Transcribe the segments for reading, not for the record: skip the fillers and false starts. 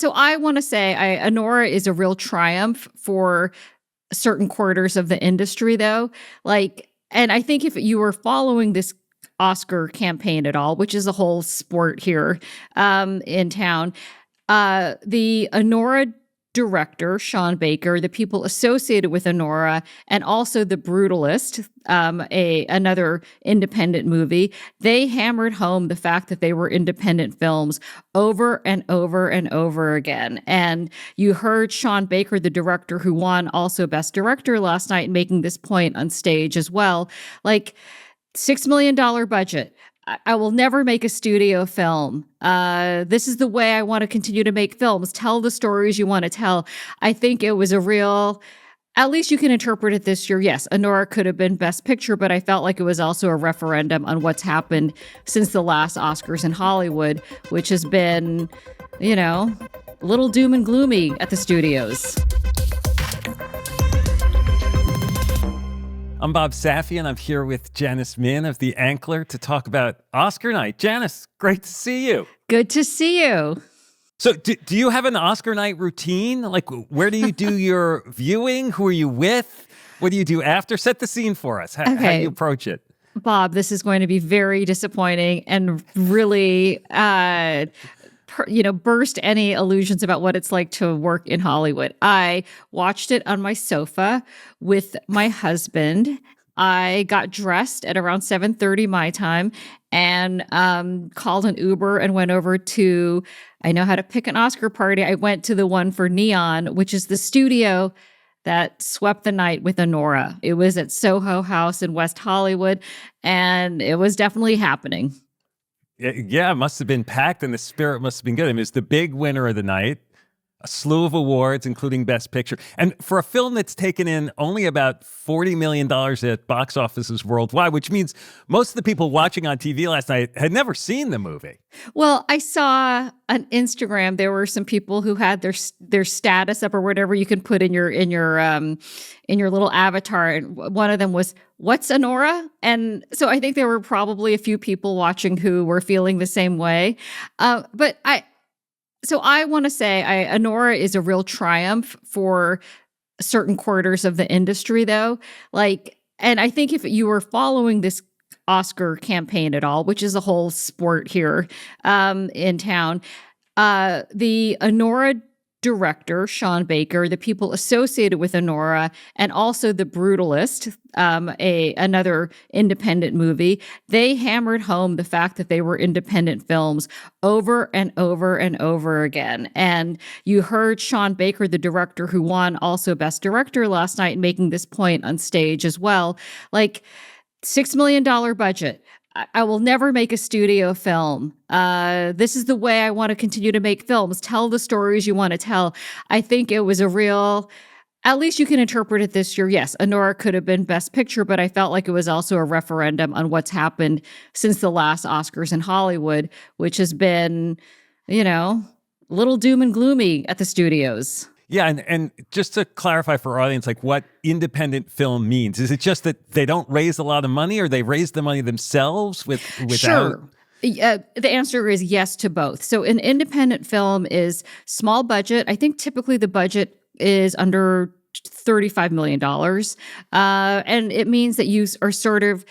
So I want to say Anora is a real triumph for certain quarters of the industry, though. And I think if you were following this Oscar campaign at all, which is a whole sport here in town, the Anora director, Sean Baker, the people associated with Anora, and also The Brutalist, another independent movie, they hammered home the fact that they were independent films over and over and over again. And you heard Sean Baker, the director who won also Best Director last night, making this point on stage as well. $6 million budget. I will never make a studio film. This is the way I want to continue to make films. Tell the stories you want to tell. I think it was a real, at least you can interpret it this year. Yes, Anora could have been Best Picture, but I felt like it was also a referendum on what's happened since the last Oscars in Hollywood, which has been, a little doom and gloomy at the studios. I'm Bob Safi, and I'm here with Janice Min of the Ankler to talk about Oscar night. Janice, great to see you. Good to see you. So do you have an Oscar night routine? Where do you do your viewing? Who are you with? What do you do after? Set the scene for us. How do you approach it? Bob, this is going to be very disappointing and really burst any illusions about what it's like to work in Hollywood. I watched it on my sofa with my husband. I got dressed at around 7:30 my time and called an Uber and went over to, I know how to pick an Oscar party. I went to the one for Neon, which is the studio that swept the night with Anora. It was at Soho House in West Hollywood, and it was definitely happening. Yeah, it must have been packed, and the spirit must have been good. I mean, it's the big winner of the night, a slew of awards, including Best Picture. And for a film that's taken in only about $40 million at box offices worldwide, which means most of the people watching on TV last night had never seen the movie. Well, I saw on Instagram there were some people who had their status up or whatever you can put in your little avatar, and one of them was, "What's Anora?" And so I think there were probably a few people watching who were feeling the same way. But I want to say Anora is a real triumph for certain quarters of the industry, though. And I think if you were following this Oscar campaign at all, which is a whole sport here in town, the Anora director, Sean Baker, the people associated with Anora, and also The Brutalist, another independent movie, they hammered home the fact that they were independent films over and over and over again. And you heard Sean Baker, the director who won also Best Director last night, making this point on stage as well. $6 million budget. I will never make a studio film. This is the way I want to continue to make films. Tell the stories you want to tell. I think it was a real, at least you can interpret it this year. Yes, Anora could have been Best Picture, but I felt like it was also a referendum on what's happened since the last Oscars in Hollywood, which has been, a little doom and gloomy at the studios. Yeah, and just to clarify for our audience, what independent film means. Is it just that they don't raise a lot of money, or they raise the money themselves without? Sure. The answer is yes to both. So an independent film is small budget. I think typically the budget is under $35 million. And it means that you are sort of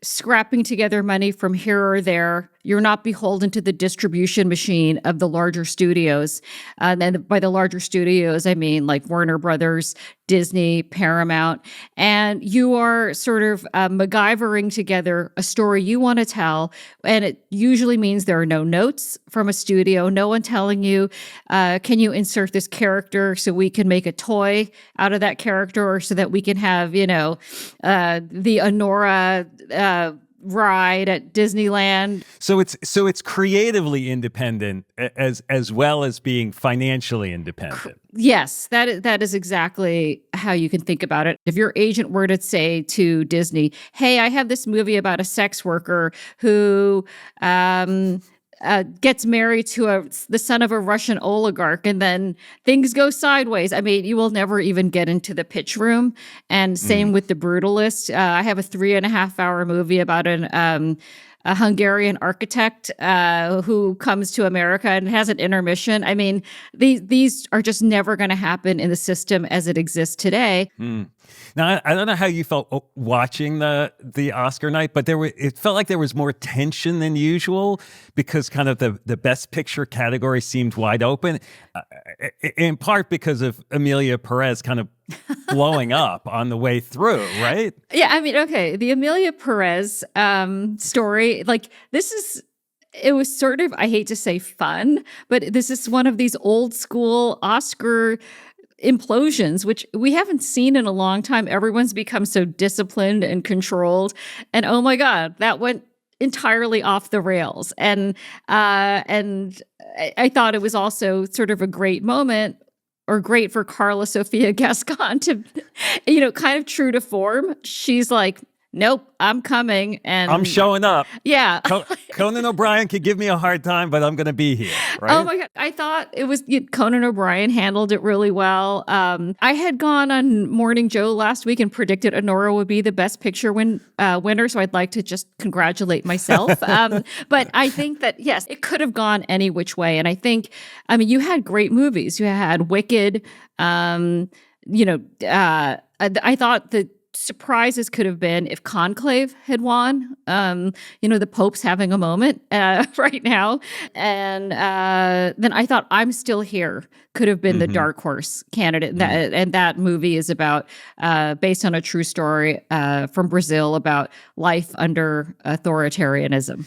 scrapping together money from here or there. You're not beholden to the distribution machine of the larger studios. And by the larger studios, I mean like Warner Brothers, Disney, Paramount. And you are sort of MacGyvering together a story you want to tell. And it usually means there are no notes from a studio, no one telling you, can you insert this character so we can make a toy out of that character, or so that we can have, the Anora ride at Disneyland. So it's creatively independent as well as being financially independent. Yes, that is exactly how you can think about it. If your agent were to say to Disney, "Hey, I have this movie about a sex worker who gets married to the son of a Russian oligarch, and then things go sideways." I mean, you will never even get into the pitch room. And same with The Brutalist. I have a 3.5-hour movie about a Hungarian architect who comes to America and has an intermission. I mean, these are just never going to happen in the system as it exists today. Now, I don't know how you felt watching the Oscar night, but it felt like there was more tension than usual because kind of the Best Picture category seemed wide open, in part because of Emilia Perez kind of blowing up on the way through, right? Yeah, I mean, okay, the Emilia Perez story, like it was sort of, I hate to say fun, but this is one of these old school Oscar implosions, which we haven't seen in a long time. Everyone's become so disciplined and controlled. And oh my God, that went entirely off the rails. And I thought it was also sort of a great moment, or great for Carla Sofia Gascon to, kind of true to form. She's like, nope, I'm coming. And I'm showing up. Yeah. Conan O'Brien could give me a hard time, but I'm going to be here. Right? Oh my God. I thought it was Conan O'Brien handled it really well. I had gone on Morning Joe last week and predicted Anora would be the Best Picture winner. So I'd like to just congratulate myself. But I think that, yes, it could have gone any which way. And you had great movies. You had Wicked. I thought the surprises could have been if Conclave had won. The Pope's having a moment right now. And then I thought I'm Still Here could have been the dark horse candidate. And that movie is about, based on a true story from Brazil about life under authoritarianism.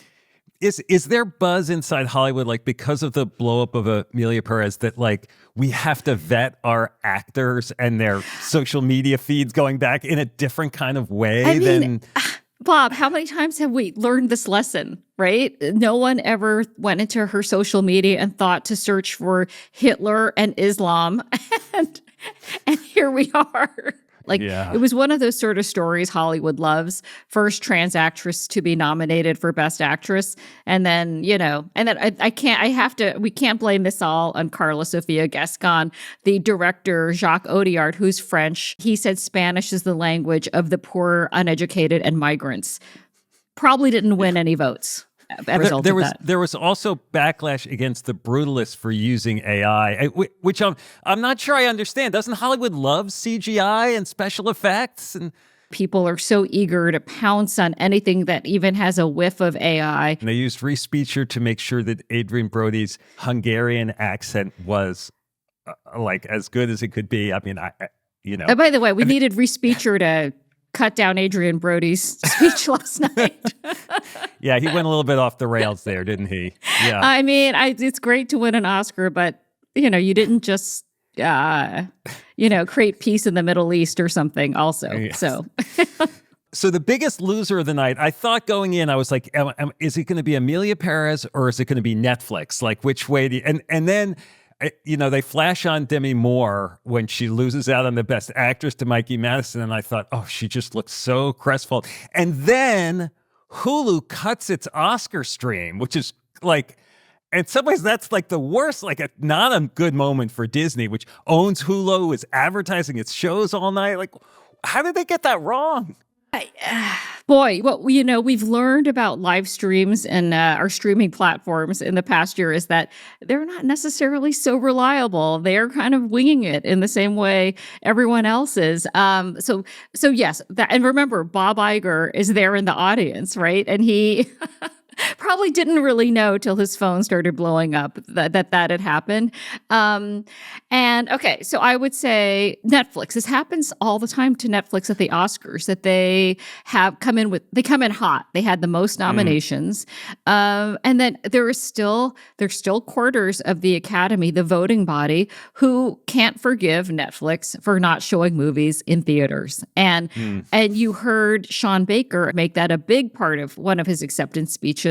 Is there buzz inside Hollywood, like because of the blow up of Emilia Perez, that like we have to vet our actors and their social media feeds going back in a different kind of way than Bob, how many times have we learned this lesson, right? No one ever went into her social media and thought to search for Hitler and Islam. And here we are. It was one of those sort of stories Hollywood loves. First trans actress to be nominated for Best Actress. And then, we can't blame this all on Carla Sofia Gascon, the director, Jacques Audiard, who's French. He said Spanish is the language of the poor, uneducated, and migrants. Probably didn't win any votes. There was also backlash against the brutalists for using AI, which I'm not sure I understand. Doesn't Hollywood love CGI and special effects? And people are so eager to pounce on anything that even has a whiff of AI. And they used Respeecher to make sure that Adrian Brody's Hungarian accent was like as good as it could be. I mean, By the way, we needed Respeecher to cut down Adrian Brody's speech last night. Yeah, he went a little bit off the rails there, didn't he? Yeah. I mean, it's great to win an Oscar, but, you didn't just, create peace in the Middle East or something also. Yes. So the biggest loser of the night, I thought going in, I was like, is it going to be Emilia Perez or is it going to be Netflix? Like, which way do you, and then... they flash on Demi Moore when she loses out on the Best Actress to Mikey Madison, and I thought, oh, she just looks so crestfallen. And then Hulu cuts its Oscar stream, which is like, in some ways, that's like the worst, not a good moment for Disney, which owns Hulu, is advertising its shows all night. Like, how did they get that wrong? Boy, we've learned about live streams and our streaming platforms in the past year is that they're not necessarily so reliable. They're kind of winging it in the same way everyone else is. So yes, and remember, Bob Iger is there in the audience, right? And he probably didn't really know till his phone started blowing up that had happened. And okay, so I would say Netflix. This happens all the time to Netflix at the Oscars, that they come in hot. They had the most nominations, and then there's still quarters of the Academy, the voting body, who can't forgive Netflix for not showing movies in theaters. And you heard Sean Baker make that a big part of one of his acceptance speeches,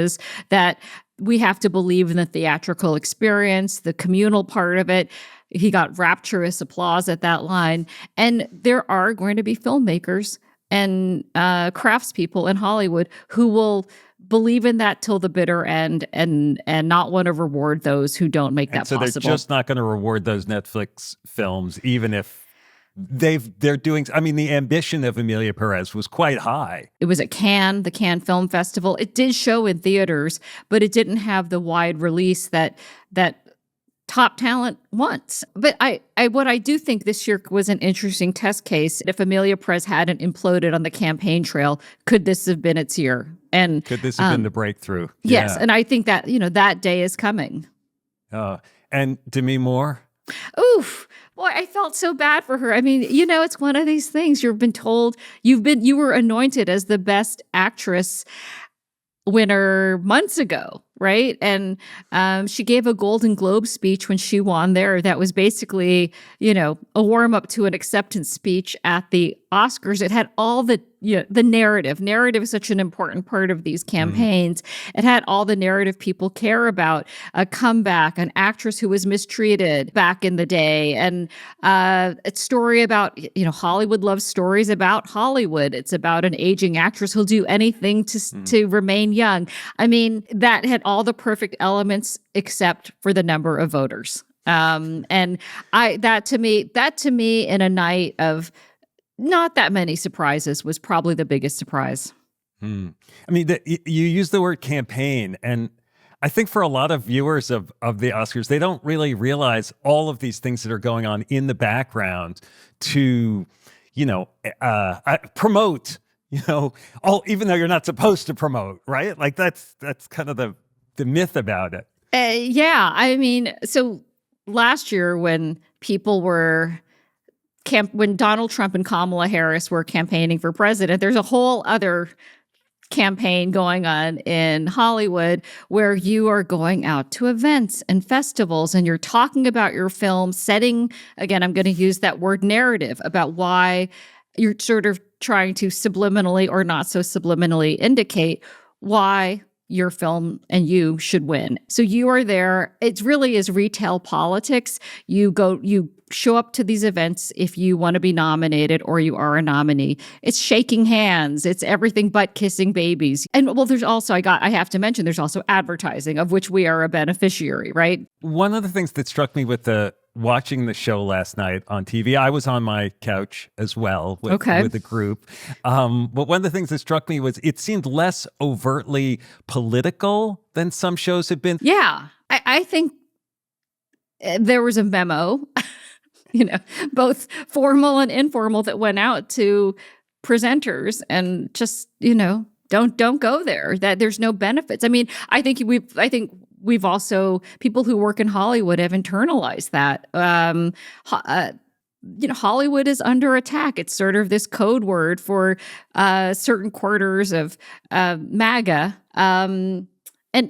that we have to believe in the theatrical experience, the communal part of it. He got rapturous applause at that line. And there are going to be filmmakers and craftspeople in Hollywood who will believe in that till the bitter end and not want to reward those who don't make that possible. So they're just not going to reward those Netflix films, even if they're doing, I mean, the ambition of Amelia Perez was quite high. It was at Cannes, the Cannes Film Festival. It did show in theaters, but it didn't have the wide release that top talent wants. But what I do think this year was an interesting test case. If Amelia Perez hadn't imploded on the campaign trail, could this have been its year? And could this have been the breakthrough? Yes, Yeah. and I think that, that day is coming. And Demi Moore? Oof. Boy, I felt so bad for her. I mean, it's one of these things. You've been told you were anointed as the best actress winner months ago, right? And she gave a Golden Globe speech when she won there. That was basically, a warm up to an acceptance speech at the Oscars. It had all the narrative. Narrative is such an important part of these campaigns. It had all the narrative people care about: a comeback, an actress who was mistreated back in the day, and a story about, Hollywood loves stories about Hollywood. It's about an aging actress who'll do anything to remain young. I mean, that had all the perfect elements except for the number of voters. And that to me in a night of not that many surprises was probably the biggest surprise. I mean, you use the word campaign, and I think for a lot of viewers of the Oscars, they don't really realize all of these things that are going on in the background to, promote, even though you're not supposed to promote, right? Like that's kind of the myth about it. Yeah, I mean, so last year when people were when Donald Trump and Kamala Harris were campaigning for president, there's a whole other campaign going on in Hollywood where you are going out to events and festivals and you're talking about your film, setting, again, I'm going to use that word narrative about why you're sort of trying to subliminally or not so subliminally indicate why your film and you should win. So you are there. It really is retail politics. You show up to these events if you want to be nominated or you are a nominee. It's shaking hands. It's everything but kissing babies. And well, there's also, I have to mention, there's also advertising, of which we are a beneficiary, right? One of the things that struck me with watching the show last night on TV, I was on my couch as well with a group. But one of the things that struck me was it seemed less overtly political than some shows have been. Yeah, I think there was a memo, both formal and informal, that went out to presenters and just, don't go there. That there's no benefits. I mean, I think we've also, people who work in Hollywood have internalized that. Hollywood is under attack. It's sort of this code word for certain quarters of MAGA. And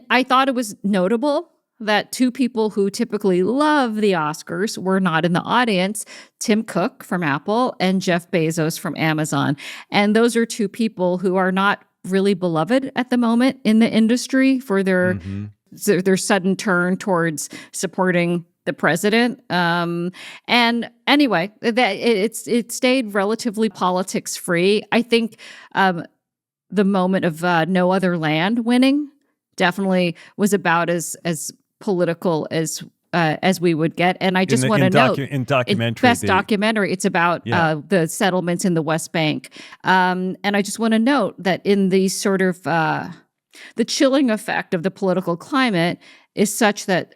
I thought it was notable that two people who typically love the Oscars were not in the audience: Tim Cook from Apple and Jeff Bezos from Amazon. And those are two people who are not really beloved at the moment in the industry for their sudden turn towards supporting the president. And anyway, that it stayed relatively politics free. I think the moment of No Other Land winning definitely was about as political as we would get. And I just want to note, in documentary, best documentary, it's about the settlements in the West Bank. And I just want to note that in the sort of the chilling effect of the political climate is such that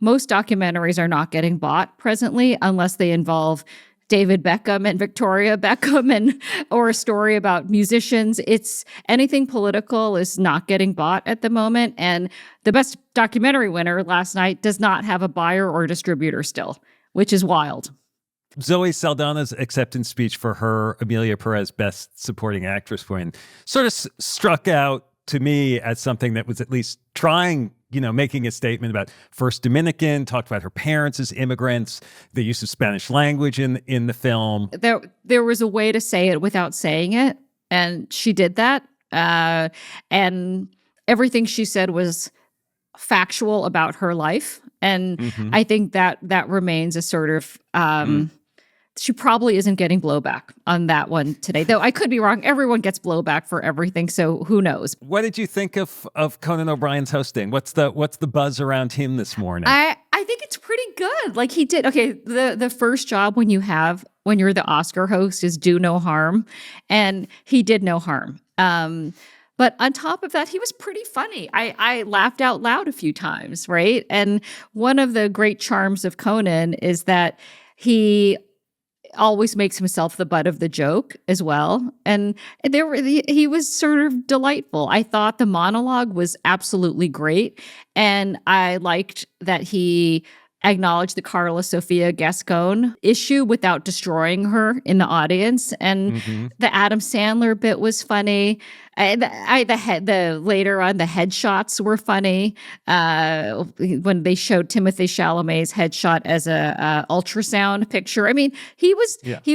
most documentaries are not getting bought presently unless they involve David Beckham and Victoria Beckham or a story about musicians. It's anything political is not getting bought at the moment. And the best documentary winner last night does not have a buyer or distributor still, which is wild. Zoe Saldana's acceptance speech for her Amelia Perez Best Supporting Actress win sort of struck out to me as something that was at least trying, making a statement about First Dominican, talked about her parents as immigrants, the use of Spanish language in the film. There was a way to say it without saying it, and she did that. And everything she said was factual about her life. And I think that remains a sort of she probably isn't getting blowback on that one today, though I could be wrong. Everyone gets blowback for everything, so who knows? What did you think of Conan O'Brien's hosting? What's the buzz around him this morning? I think it's pretty good. Like he did. Okay, the first job when when you're the Oscar host is do no harm, and he did no harm. But on top of that, he was pretty funny. I laughed out loud a few times, right? And one of the great charms of Conan is that he always makes himself the butt of the joke as well. And he was sort of delightful. I thought the monologue was absolutely great. And I liked that he acknowledged the Carla Sofia Gascon issue without destroying her in the audience. And the Adam Sandler bit was funny. The later on the headshots were funny. When they showed Timothée Chalamet's headshot as a ultrasound picture. I mean, he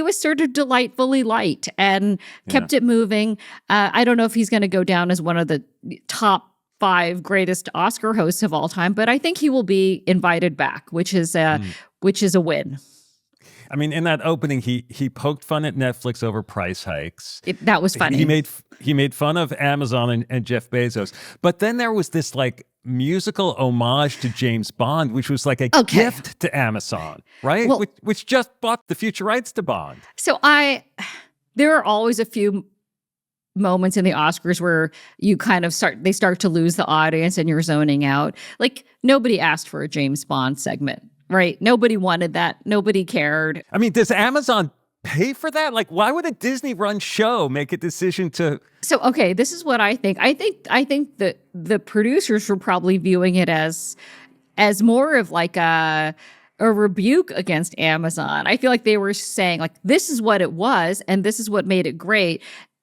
was sort of delightfully light and kept it moving. I don't know if he's going to go down as one of the top 5 greatest Oscar hosts of all time, but I think he will be invited back, which is a win. I mean, in that opening, he poked fun at Netflix over price hikes. That was funny. He made fun of Amazon and Jeff Bezos. But then there was this like musical homage to James Bond, which was like a gift to Amazon, right? Well, which just bought the future rights to Bond. So there are always a few moments in the Oscars where you kind of start to lose the audience and you're zoning out. Like nobody asked for a James Bond segment, right? Nobody wanted that. Nobody cared. I mean, does Amazon pay for that? Like, why would a Disney-run show make a decision to? So, okay, this is what I think. I think that the producers were probably viewing it as more of like a rebuke against Amazon. I feel like they were saying like, this is what it was, and this is what made it great.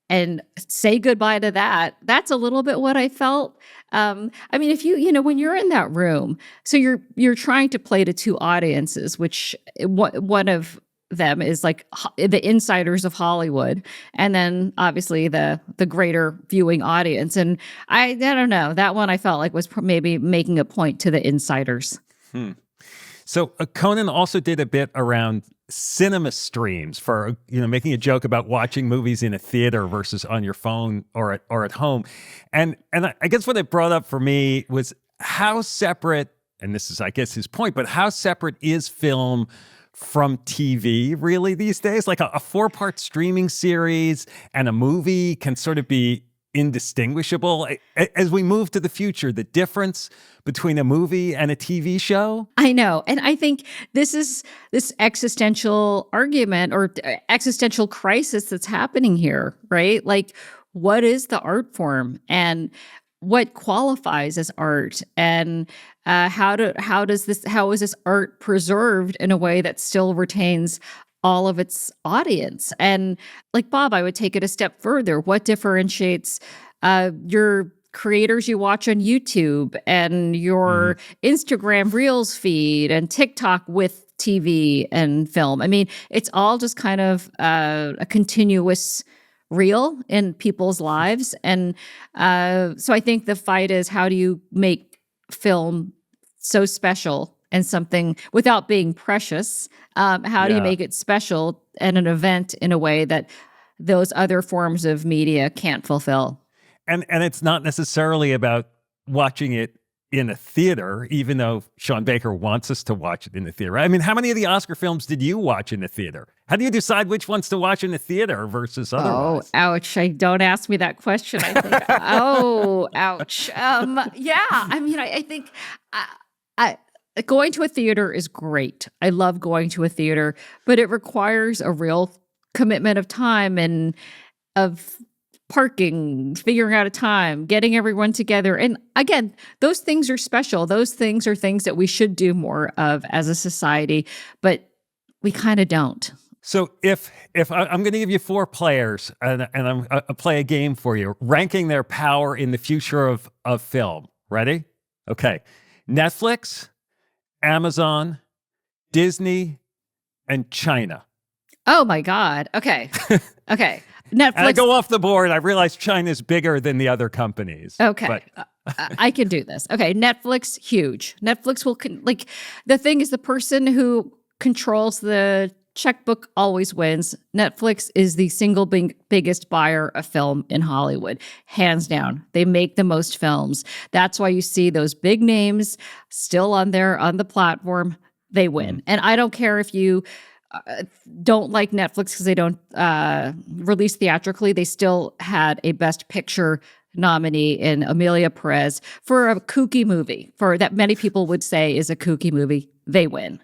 And say goodbye to that. That's a little bit what I felt. I mean, if when you're in that room, so you're trying to play to 2 audiences, which one of them is like the insiders of Hollywood, and then obviously the greater viewing audience. And I don't know, that one I felt like was maybe making a point to the insiders. So Conan also did a bit around cinema streams for, making a joke about watching movies in a theater versus on your phone or at home. And I guess what it brought up for me was how separate, and this is, I guess, his point, but how separate is film from TV really these days? Like a 4-part streaming series and a movie can sort of be indistinguishable. As we move to the future, the difference between a movie and a TV show? I know. And I think this existential argument or existential crisis that's happening here, right? Like, what is the art form and what qualifies as art? And how is this art preserved in a way that still retains all of its audience? And like Bob, I would take it a step further. What differentiates your creators you watch on YouTube and your Instagram Reels feed and TikTok with TV and film? I mean, it's all just kind of a continuous reel in people's lives. And so I think the fight is, how do you make film so special and something without being precious? How do you make it special and an event in a way that those other forms of media can't fulfill? And it's not necessarily about watching it in a theater, even though Sean Baker wants us to watch it in the theater. I mean, how many of the Oscar films did you watch in the theater? How do you decide which ones to watch in the theater versus otherwise? Oh, ouch. Don't ask me that question. I think, oh, ouch. Yeah, I mean, I think going to a theater is great. I love going to a theater, but it requires a real commitment of time and of parking, figuring out a time, getting everyone together. And again, those things are special. Those things are things that we should do more of as a society, but we kind of don't. So if I'm going to give you 4 players and I'm play a game for you, ranking their power in the future of film. Ready? Okay. Netflix, Amazon, Disney, and China. Oh my God. Okay. Okay. Netflix. And I go off the board. I realize China's bigger than the other companies. Okay. I can do this. Okay. Netflix, huge. Netflix will, the thing is, the person who controls the checkbook always wins. Netflix is the single biggest buyer of film in Hollywood, hands down. They make the most films. That's why you see those big names still on the platform. They win. And I don't care if you don't like Netflix because they don't release theatrically, they still had a Best Picture nominee in Amelia Perez for a kooky movie, for that many people would say is a kooky movie. They win.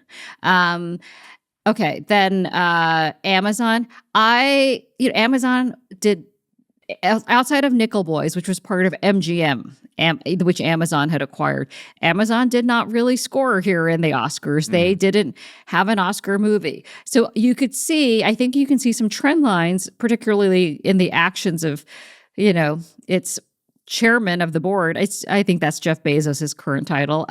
Okay, then Amazon. Amazon did, outside of Nickel Boys, which was part of MGM, which Amazon had acquired. Amazon did not really score here in the Oscars. They didn't have an Oscar movie. So you could see, I think you can see some trend lines, particularly in the actions of, its chairman of the board. I think that's Jeff Bezos' current title,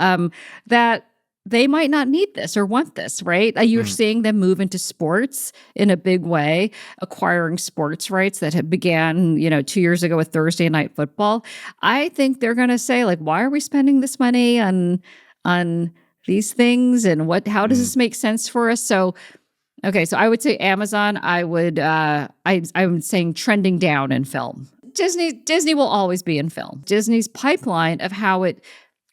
that they might not need this or want this, right? You're seeing them move into sports in a big way, acquiring sports rights that had began, 2 years ago with Thursday Night Football. I think they're going to say, like, why are we spending this money on these things, and how does this make sense for us? So, okay, so I would say Amazon. I'm saying trending down in film. Disney will always be in film. Disney's pipeline of how it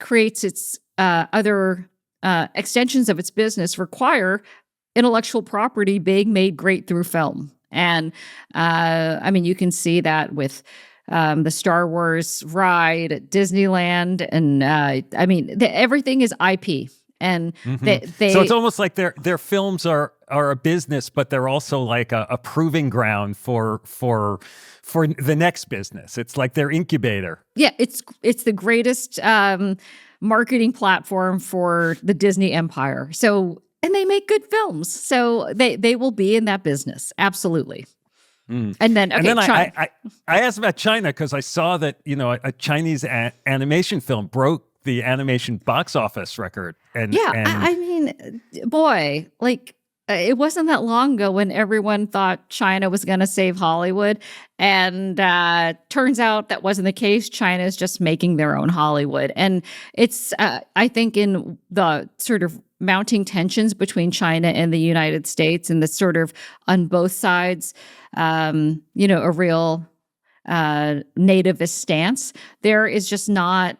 creates its other extensions of its business require intellectual property being made great through film. And you can see that with the Star Wars ride at Disneyland. And everything is IP. And they so it's almost like their films are a business, but they're also like a proving ground for the next business. It's like their incubator. Yeah, it's the greatest marketing platform for the Disney empire. So, and they make good films. So they will be in that business. Absolutely. And then I asked about China because I saw that, a Chinese animation film broke the animation box office record. Boy, like, it wasn't that long ago when everyone thought China was going to save Hollywood. And turns out that wasn't the case. China is just making their own Hollywood. And it's, I think, in the sort of mounting tensions between China and the United States, and the sort of on both sides, a real nativist stance, there is just not.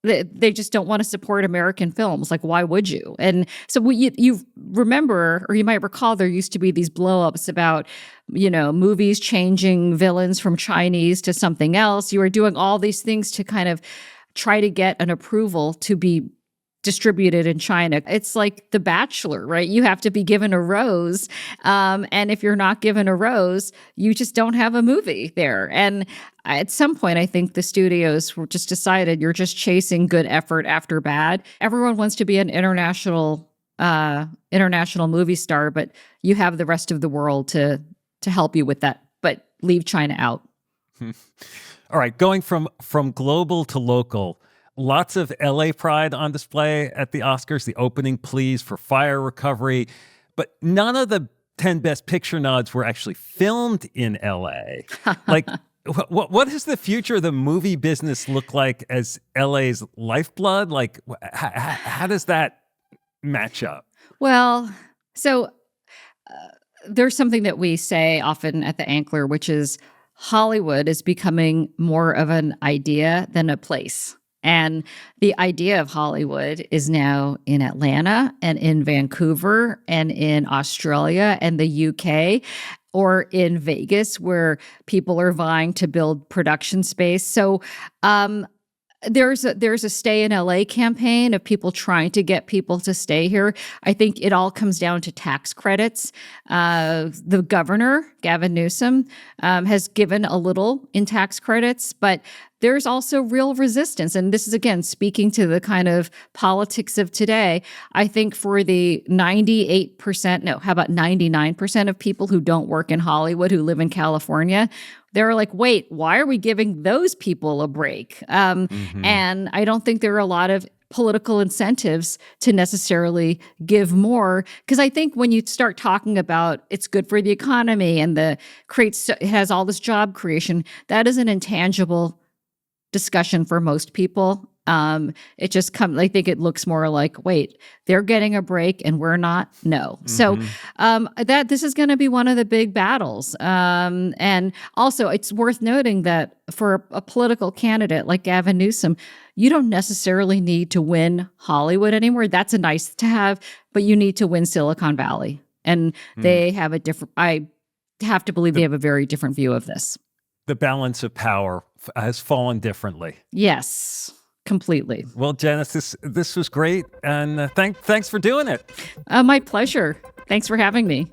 They just don't want to support American films. Like, why would you? And so you remember, or you might recall, there used to be these blow-ups about, movies changing villains from Chinese to something else. You were doing all these things to kind of try to get an approval to be distributed in China. It's like The Bachelor, right? You have to be given a rose. And if you're not given a rose, you just don't have a movie there. And at some point, I think the studios were just decided you're just chasing good effort after bad. Everyone wants to be an international movie star, but you have the rest of the world to help you with that, but leave China out. All right, going from global to local. Lots of LA pride on display at the Oscars, the opening pleas for fire recovery, but none of the 10 Best Picture nods were actually filmed in LA. Like, what does the future of the movie business look like as LA's lifeblood? Like, how does that match up? Well, so there's something that we say often at the Ankler, which is Hollywood is becoming more of an idea than a place. And the idea of Hollywood is now in Atlanta and in Vancouver and in Australia and the UK, or in Vegas, where people are vying to build production space. So there's a stay in LA campaign of people trying to get people to stay here. I think it all comes down to tax credits. The governor, Gavin Newsom, has given a little in tax credits, but there's also real resistance. And this is, again, speaking to the kind of politics of today. I think for the 99% of people who don't work in Hollywood, who live in California, they're like, wait, why are we giving those people a break? And I don't think there are a lot of political incentives to necessarily give more, because I think when you start talking about it's good for the economy and it has all this job creation, that is an intangible discussion for most people. It just comes, I think it looks more like, wait, they're getting a break and we're not. No. So this is going to be one of the big battles. And also it's worth noting that for a political candidate like Gavin Newsom, you don't necessarily need to win Hollywood anymore. That's a nice to have, but you need to win Silicon Valley. And they have a different, I have to believe they have a very different view of this. The balance of power has fallen differently. Yes, completely. Well, Janice, this was great. And thanks for doing it. My pleasure. Thanks for having me.